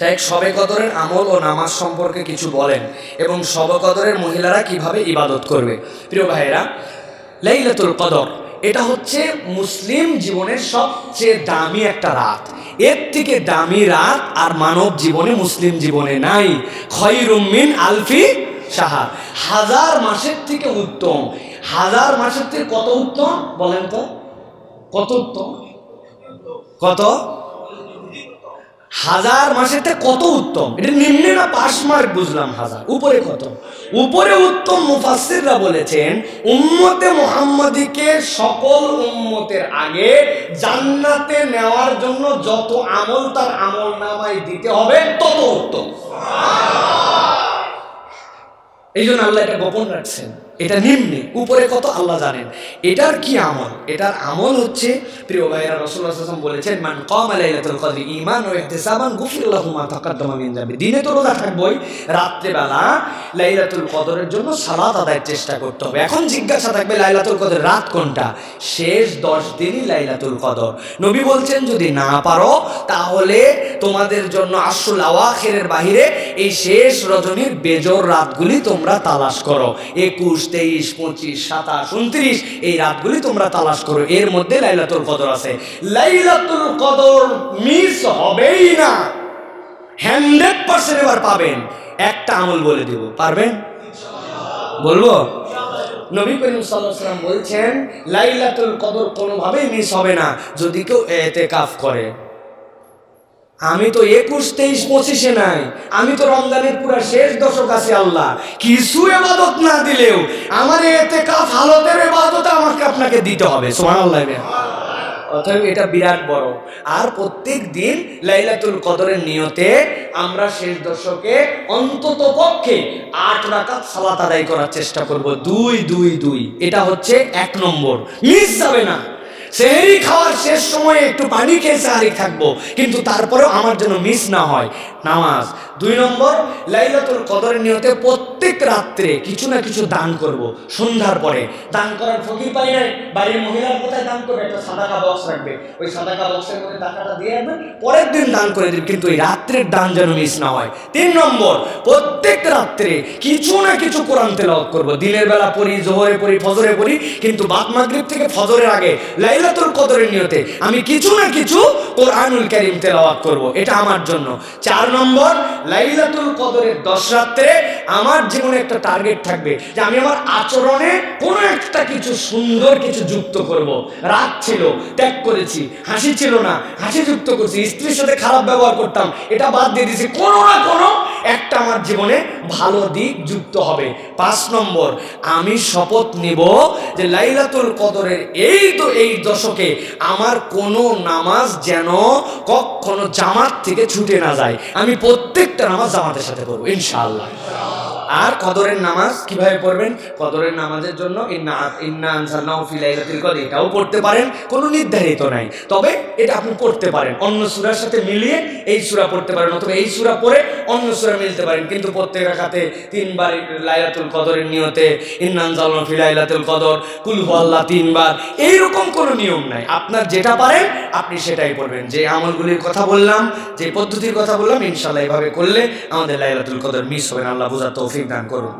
শাইখ শবে কদরের আমল ও নামাজ সম্পর্কে কিছু বলেন এবং শবে কদরের মহিলারা কিভাবে ইবাদত করবে। প্রিয় ভাইয়েরা, লাইলাতুল কদর এটা হচ্ছে মুসলিম জীবনের সবচেয়ে দামি একটা রাত। এর থেকে দামি রাত আর মানব জীবনে, মুসলিম জীবনে নাই। খয়রুম মিন আলফি শাহর, হাজার মাসের থেকে উত্তম। হাজার মাসের থেকে কত উত্তম বলেন তো? কত উত্তম? কত? হাজার মাসের থেকে কত উত্তম? এটা নিম্নে না পাশ মার্ক বুঝলাম, হাজার উপরে কত? উপরে উত্তম। মুফাসসিররা বলেছেন উম্মতে মুহাম্মাদীকে সকল উম্মতের আগে জান্নাতে নেওয়ার জন্য যত আমল তার আমল নামায় দিতে হবে তত উত্তম। এই জন্য আল্লাহ এটা গোপন রাখছেন। এটা নিম্নে, উপরে কত আল্লাহ জানেন। এটার কি আমল? এটার আমল হচ্ছে, প্রিয় ভাইরা, রাসূলুল্লাহ সাল্লাল্লাহু আলাইহি ওয়াসাল্লাম বলেছেন মান কামা লাইলাতুল কদরি ঈমানান ওয়া ইহতিসাবান গুফিরা লাহু মা তাকাদ্দামা মিন যামবি। দিনে তো রোজা থাকবই, রাত্রে বেলা লাইলাতুল কদরের জন্য সালাত আদায়ের চেষ্টা করতে হবে। এখন জিজ্ঞাসা থাকবে লাইলাতুল কদর রাত কোনটা? শেষ 10 দিনই লাইলাতুল কদর। নবী বলছেন যদি না পারো তাহলে তোমাদের জন্য আশরুল আওয়াখিরের বাহিরে এই শেষ রজনীর বেজোর রাতগুলি তোমরা তালাশ করো। 21, 23, 25, 27, 29 এই রাতগুলি তোমরা তালাশ করো। এর মধ্যে লাইলাতুল কদর আছে। লাইলাতুল কদর মিস হবেই না, 100% এবার পাবেন। একটা আমল বলে দেব, পারবেন? বলবো? নবী করিম সাল্লাল্লাহু আলাইহি ওয়াসাল্লাম বলছেন লাইলাতুল কদর কোনোভাবেই মিস হবে না যদি কেউ ইতিকাফ করে। আমি তো 21, 23, 25-এ নাই, আমি তো রমজানের পুরো শেষ দশক আছি। আল্লাহ কিছু ইবাদত না দিলেও আমার ইতিকাফ হালতের ইবাদত আমাকে আপনাকে দিতে হবে। সুবহানাল্লাহ। অতএব এটা বিরাট বড়। আর প্রত্যেক দিন লাইলাতুল কদরের নিয়তে আমরা শেষ দশকে অন্তত পক্ষে 8 রাকাত সালাত আদায় করার চেষ্টা করব। 2-2-2 এটা হচ্ছে 1 নম্বর, মিস যাবে না। সেহরি খাওয়ার শেষ সময়ে একটু পানি খেয়ে সেহরি থাকবো, কিন্তু তারপরেও আমার জন্য মিস না হয় নামাজ। 2 নম্বর, লাইলাতুল কদরের নিয়তে প্রত্যেক রাত্রে কিছু না কিছু দান করব। সন্ধ্যার পরে দান করার ফকির পাই নাই, বাড়ির মহিলার কোথায় দান করবে? একটা সাদাকা বক্স রাখবে, ওই সাদাকা বক্সের মধ্যে টাকাটা দিয়ে রাখবে, পরের দিন দান করে দিন, কিন্তু ওই রাত্রের দান যেন মিস না হয়। 3 নম্বর, প্রত্যেক রাত্রে কিছু না কিছু কোরআন তেলাওয়াত করব। দিনের বেলা পড়ি, জোহরে পড়ি, ফজরে পড়ি, কিন্তু বাদ মাগরিব থেকে ফজরের আগে লাইলাতুল কদরের নিয়তে আমি কিছু না কিছু কোরআনুল কারীম তেলাওয়াত করব। এটা আমার জন্য। 4 নম্বর, লাইলাতুল কদরের 10 রাত্রে আমার জীবনে একটা টার্গেট থাকবে যে আমি আমার আচরণে কোনো একটা কিছু সুন্দর কিছু যুক্ত করব। রাগ ছিল, ত্যাগ করেছি। হাসি ছিল না, হাসি যুক্ত করছি। স্ত্রীর সাথে খারাপ ব্যবহার করতাম, এটা বাদ দিয়ে দিয়েছি। কোনো না কোনো একটা আমার জীবনে ভালো দিক যুক্ত হবে। 5 নম্বর, আমি শপথ নিব যে লাইলাতুল কদরের এই দশকে আমার কোনো নামাজ যেন কখনো জামাত থেকে ছুটে না যায়। আমি প্রত্যেকটা নামাজ জামাতের সাথে পড়বো ইনশাআল্লাহ। আর কদরের নামাজ কিভাবে পড়বেন? কদরের নামাজের জন্য ইন্না আনজালনাহু ফি লাইলাতুল কদর এটাও পড়তে পারেন, কোনো নির্ধারিত নাই, তবে এটা আপনি পড়তে পারেন। অন্য সূরার সাথে মিলিয়ে এই সূরা পড়তে পারেন, অথবা এই সূরা পড়ে অন্য সূরা মিলতে পারেন, কিন্তু প্রত্যেক রাকাতে 3 বার লাইলাতুল কদরের নিয়তে ইন্না আনজালনাহু ফি লাইলাতুল কদর, কুল হুয়াল্লাহ 3 বার, এইরকম কোনো নিয়ম নাই। আপনার যেটা পারেন আপনি সেটাই পড়বেন। যে আমলগুলির কথা বললাম, যে পদ্ধতির কথা বললাম, ইনশাআল্লাহ এভাবে করলে আমাদের লাইলাতুল কদর মিস হবে না। আল্লাহ বুঝার তৌফিক দান করুন।